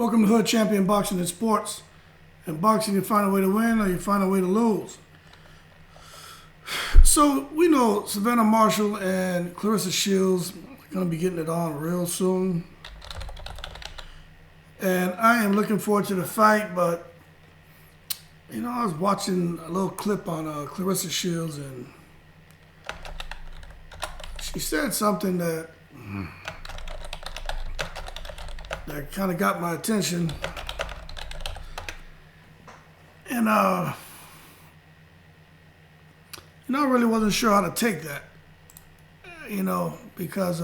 Welcome to Hood Champion Boxing and Sports. In boxing, you find a way to win or you find a way to lose. So we know Savannah Marshall and Claressa Shields are going to be getting it on real soon. And I am looking forward to the fight, but I was watching a little clip on Claressa Shields, and she said something that kind of got my attention. And I really wasn't sure how to take that, because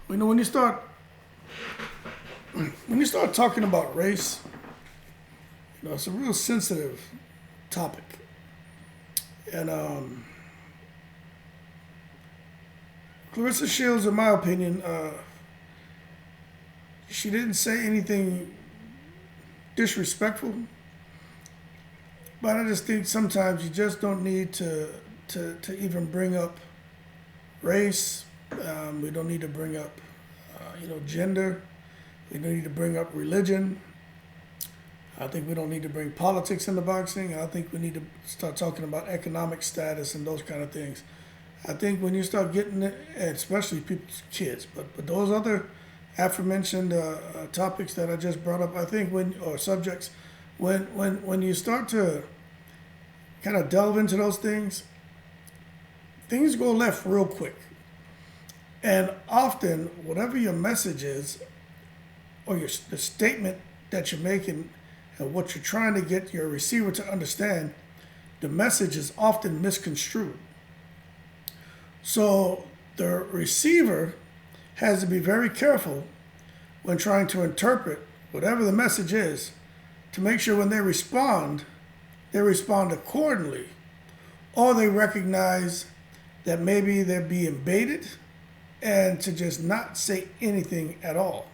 when you start talking about race, it's a real sensitive topic. And Claressa Shields, in my opinion, she didn't say anything disrespectful, but I just think sometimes you just don't need to even bring up race. We don't need to bring up, gender. We don't need to bring up religion. I think we don't need to bring politics into boxing. I think we need to start talking about economic status and those kind of things. I think when you start getting it, especially people's kids, but those other aforementioned topics that I just brought up, I think subjects, when you start to kind of delve into those things go left real quick. And often, whatever your message is, or the statement that you're making, and what you're trying to get your receiver to understand, the message is often misconstrued. So the receiver has to be very careful when trying to interpret whatever the message is, to make sure when they respond accordingly, or they recognize that maybe they're being baited, and to just not say anything at all.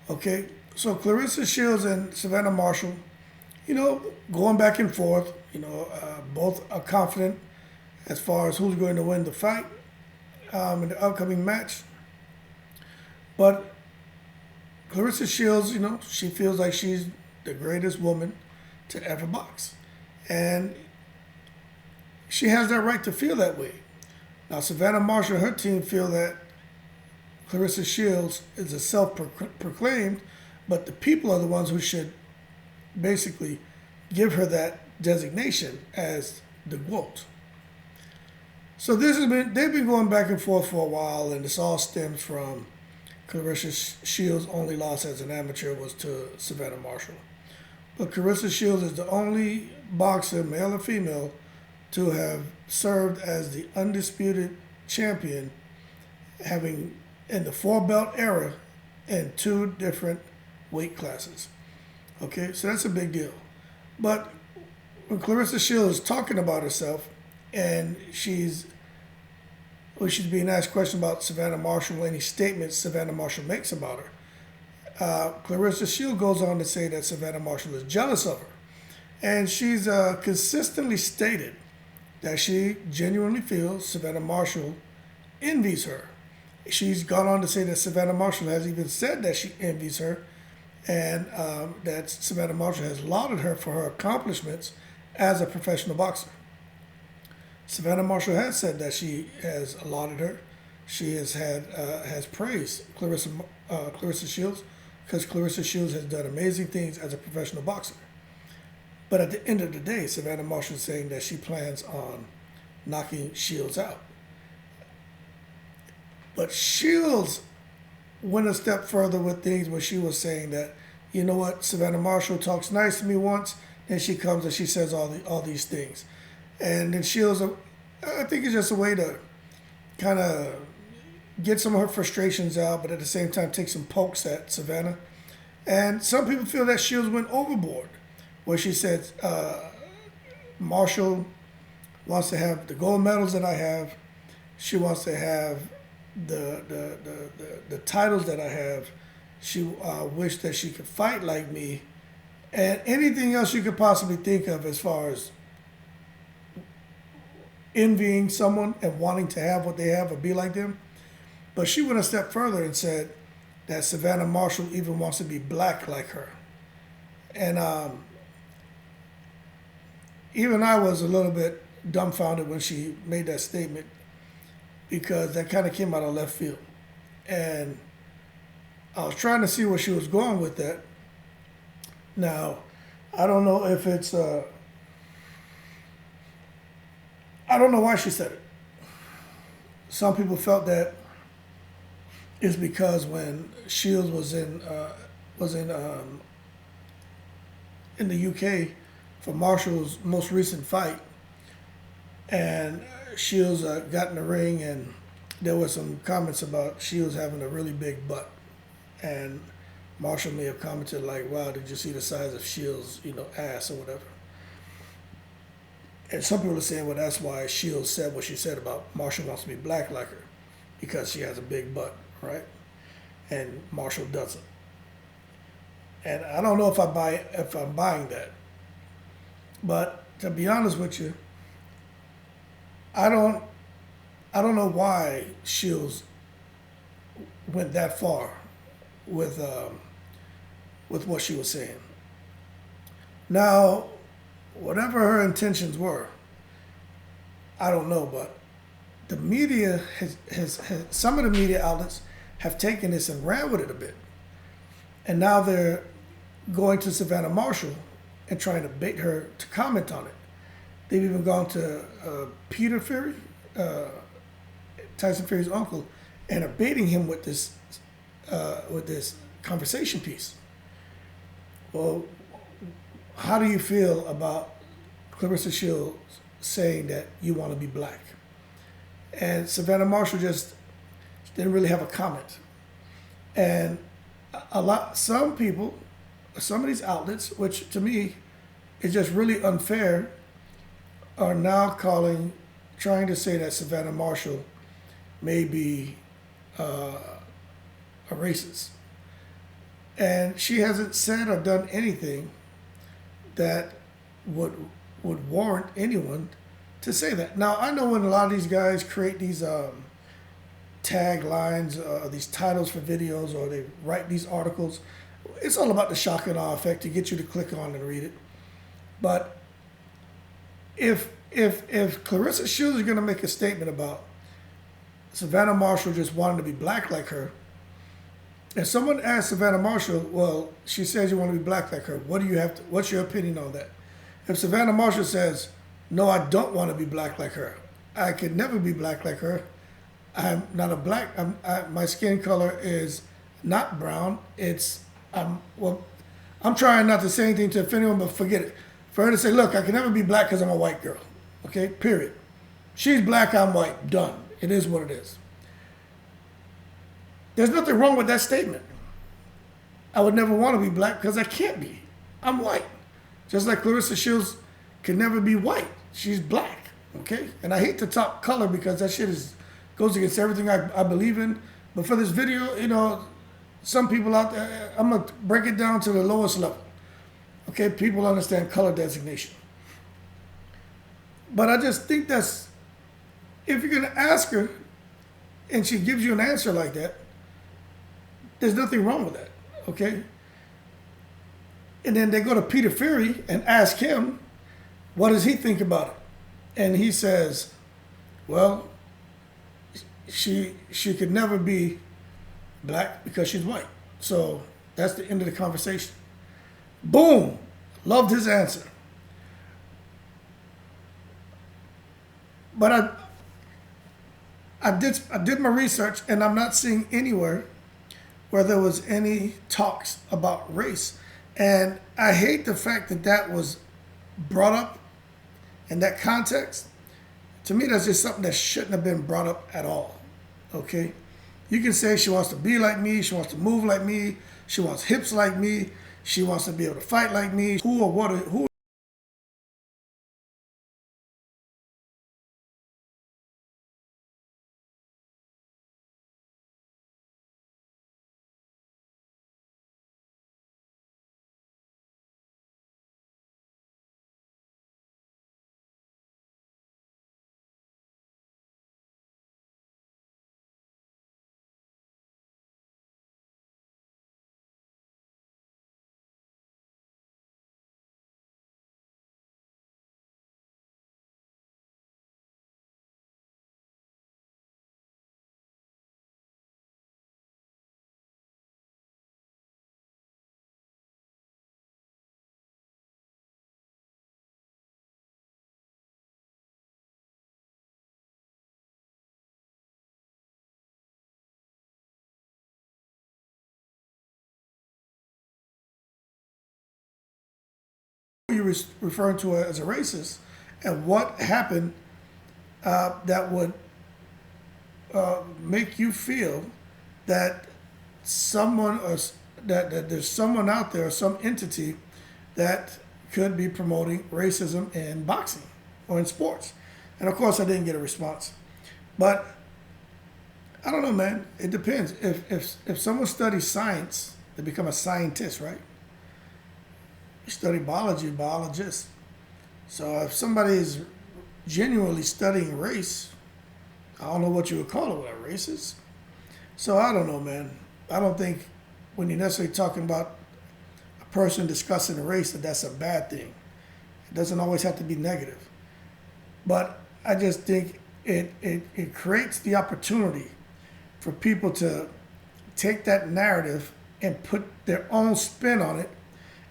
Okay, so Claressa Shields and Savannah Marshall, going back and forth, both are confident as far as who's going to win the fight in the upcoming match. But Claressa Shields, she feels like she's the greatest woman to ever box. And she has that right to feel that way. Now, Savannah Marshall and her team feel that Claressa Shields is a self-proclaimed, but the people are the ones who should basically give her that designation as the GOAT. So they've been going back and forth for a while, and this all stems from Claressa Shields' only loss as an amateur was to Savannah Marshall. But Claressa Shields is the only boxer, male or female, to have served as the undisputed champion, having in the 4-belt era in 2 different weight classes. Okay, so that's a big deal. But when Claressa Shields is talking about herself, and she's being asked questions about Savannah Marshall, any statements Savannah Marshall makes about her, Claressa Shields goes on to say that Savannah Marshall is jealous of her. And she's consistently stated that she genuinely feels Savannah Marshall envies her. She's gone on to say that Savannah Marshall has even said that she envies her, and that Savannah Marshall has lauded her for her accomplishments as a professional boxer. Savannah Marshall has said that she has lauded her. She has praised Claressa Shields, because Claressa Shields has done amazing things as a professional boxer. But at the end of the day, Savannah Marshall is saying that she plans on knocking Shields out. But Shields went a step further with things where she was saying that, Savannah Marshall talks nice to me once, then she comes and she says all these things. And then Shields, I think it's just a way to kind of get some of her frustrations out, but at the same time take some pokes at Savannah. And some people feel that Shields went overboard, where she said, Marshall wants to have the gold medals that I have. She wants to have the titles that I have. She wished that she could fight like me, and anything else you could possibly think of as far as envying someone and wanting to have what they have or be like them. But she went a step further and said, that Savannah Marshall even wants to be black like her. And even I was a little bit dumbfounded when she made that statement because that kind of came out of left field. And I was trying to see where she was going with that. Now, I don't know if it's, I don't know why she said it. Some people felt that it's because when Shields was in the UK for Marshall's most recent fight, and Shields got in the ring, and there were some comments about Shields having a really big butt, and Marshall may have commented like, "Wow, did you see the size of Shields, ass or whatever?" And some people are saying, well, that's why Shields said what she said about Marshall wants to be black like her, because she has a big butt, right? And Marshall doesn't. And I don't know if I'm buying that. But to be honest with you, I don't know why Shields went that far with what she was saying. Now, whatever her intentions were, I don't know, but the media has some of the media outlets have taken this and ran with it a bit. And now they're going to Savannah Marshall and trying to bait her to comment on it. They've even gone to Peter Fury, Tyson Fury's uncle, and are baiting him with this conversation piece. Well, how do you feel about Claressa Shields saying that you want to be black? And Savannah Marshall just didn't really have a comment. And some people, some of these outlets, which to me is just really unfair, are now trying to say that Savannah Marshall may be a racist. And she hasn't said or done anything that would warrant anyone to say that. Now, I know when a lot of these guys create these taglines, these titles for videos, or they write these articles, it's all about the shock and awe effect to get you to click on and read it. But if Claressa Shields is going to make a statement about Savannah Marshall just wanting to be black like her, if someone asks Savannah Marshall, well, she says you want to be black like her, what's your opinion on that? If Savannah Marshall says, no, I don't want to be black like her, I could never be black like her, I'm not a black, my skin color is not brown, I'm trying not to say anything to offend anyone, but forget it. For her to say, look, I can never be black because I'm a white girl, okay, period. She's black, I'm white, done. It is what it is. There's nothing wrong with that statement. I would never want to be black because I can't be. I'm white. Just like Claressa Shields can never be white. She's black, okay? And I hate to talk color because that shit goes against everything I believe in. But for this video, some people out there, I'm going to break it down to the lowest level. Okay, people understand color designation. But I just think if you're going to ask her and she gives you an answer like that, there's nothing wrong with that, okay? And then they go to Peter Fury and ask him, what does he think about it? And he says, well, she could never be black because she's white. So that's the end of the conversation. Boom. Loved his answer. But I did my research, and I'm not seeing anywhere where there was any talks about race. And I hate the fact that was brought up in that context. To me, that's just something that shouldn't have been brought up at all, okay? You can say she wants to be like me, she wants to move like me, she wants hips like me, she wants to be able to fight like me. Who are you referring to as a racist, and what happened that would make you feel that someone or that there's someone out there or some entity that could be promoting racism in boxing or in sports. And of course, I didn't get a response. But I don't know, man. It depends. If someone studies science, they become a scientist, right? You study biology, biologist. So if somebody is genuinely studying race, I don't know what you would call it, a racist. So I don't know, man. I don't think when you're necessarily talking about a person discussing race that that's a bad thing. It doesn't always have to be negative. But I just think it creates the opportunity for people to take that narrative and put their own spin on it,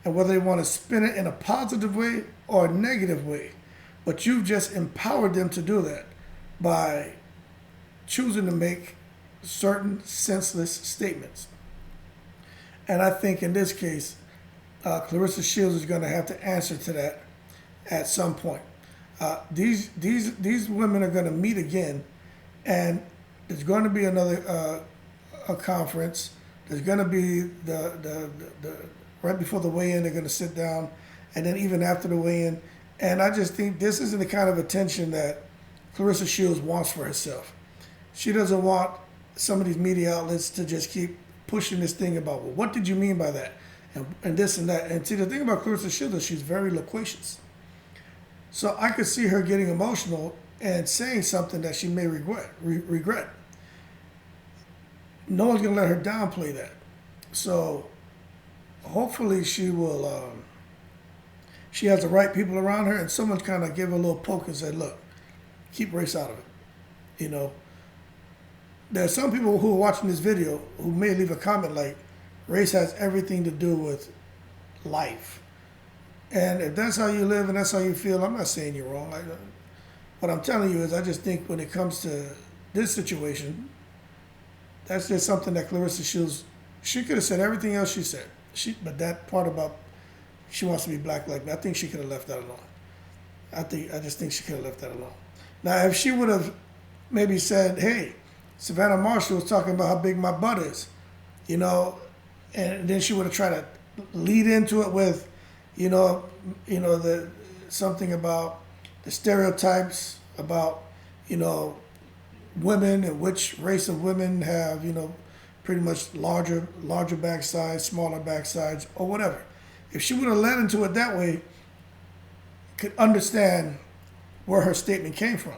and whether they want to spin it in a positive way or a negative way. But you've just empowered them to do that by choosing to make certain senseless statements. And I think in this case, Claressa Shields is going to have to answer to that at some point. These women are going to meet again, and there's going to be another a conference. There's going to be the right before the weigh-in, they're going to sit down, and then even after the weigh-in. And I just think this isn't the kind of attention that Claressa Shields wants for herself. She doesn't want some of these media outlets to just keep pushing this thing about, well, what did you mean by that? And this and that. And see, the thing about Claressa Shields is she's very loquacious. So I could see her getting emotional and saying something that she may regret. No one's going to let her downplay that. So hopefully she will, she has the right people around her, and someone kind of give her a little poke and say, look, keep race out of it. You know, there are some people who are watching this video who may leave a comment like, race has everything to do with life. And if that's how you live and that's how you feel, I'm not saying you're wrong. What I'm telling you is I just think when it comes to this situation, that's just something that Claressa Shields, she could have said everything else she said. But that part about she wants to be black like me, I think she could have left that alone. I just think she could have left that alone. Now, if she would have maybe said, hey, Savannah Marshall was talking about how big my butt is, you know, and then she would have tried to lead into it with, the something about the stereotypes about, women and which race of women have, pretty much larger backsides, smaller backsides, or whatever. If she would have led into it that way, could understand where her statement came from.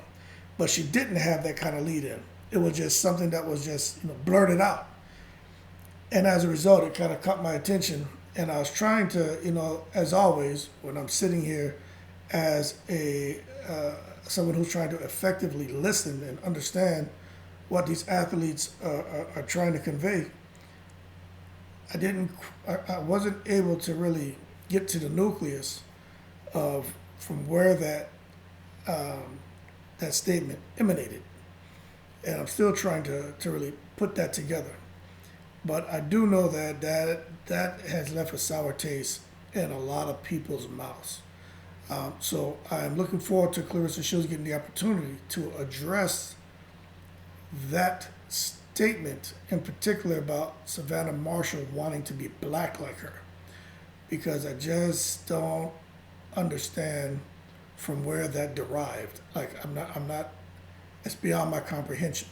But she didn't have that kind of lead in. It was just something that was just blurted out. And as a result, it kind of caught my attention. And I was trying to, as always, when I'm sitting here as someone who's trying to effectively listen and understand what these athletes are trying to convey, I wasn't able to really get to the nucleus of from where that statement emanated. And I'm still trying to really put that together. But I do know that has left a sour taste in a lot of people's mouths. So I'm looking forward to Claressa Shields getting the opportunity to address that statement, in particular about Savannah Marshall wanting to be black like her, because I just don't understand from where that derived. Like I'm not. It's beyond my comprehension.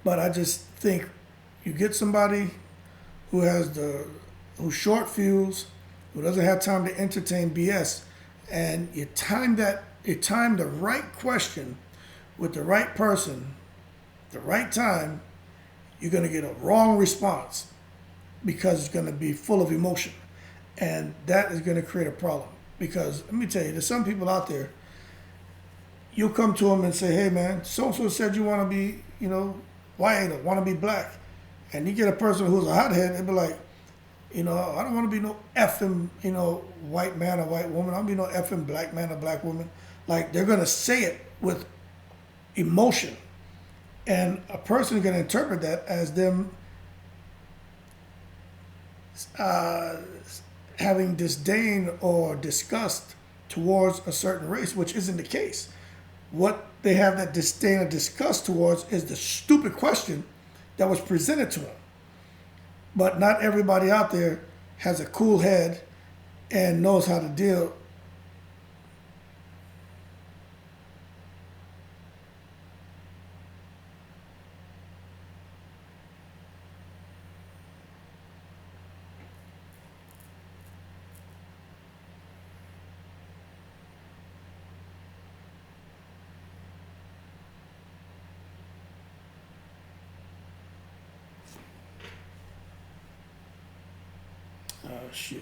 But I just think you get somebody who's short fuse, who doesn't have time to entertain BS, and you time the right question with the right person, the right time, you're going to get a wrong response because it's going to be full of emotion. And that is going to create a problem. Because let me tell you, there's some people out there, you'll come to them and say, hey man, so-and-so said you want to be, white or want to be black. And you get a person who's a hothead, they'll be like, I don't want to be no effing, white man or white woman. I don't want to be no effing black man or black woman. Like, they're going to say it with emotion. And a person is going to interpret that as them having disdain or disgust towards a certain race, which isn't the case. What they have that disdain or disgust towards is the stupid question that was presented to them. But not everybody out there has a cool head and knows how to deal. Shit.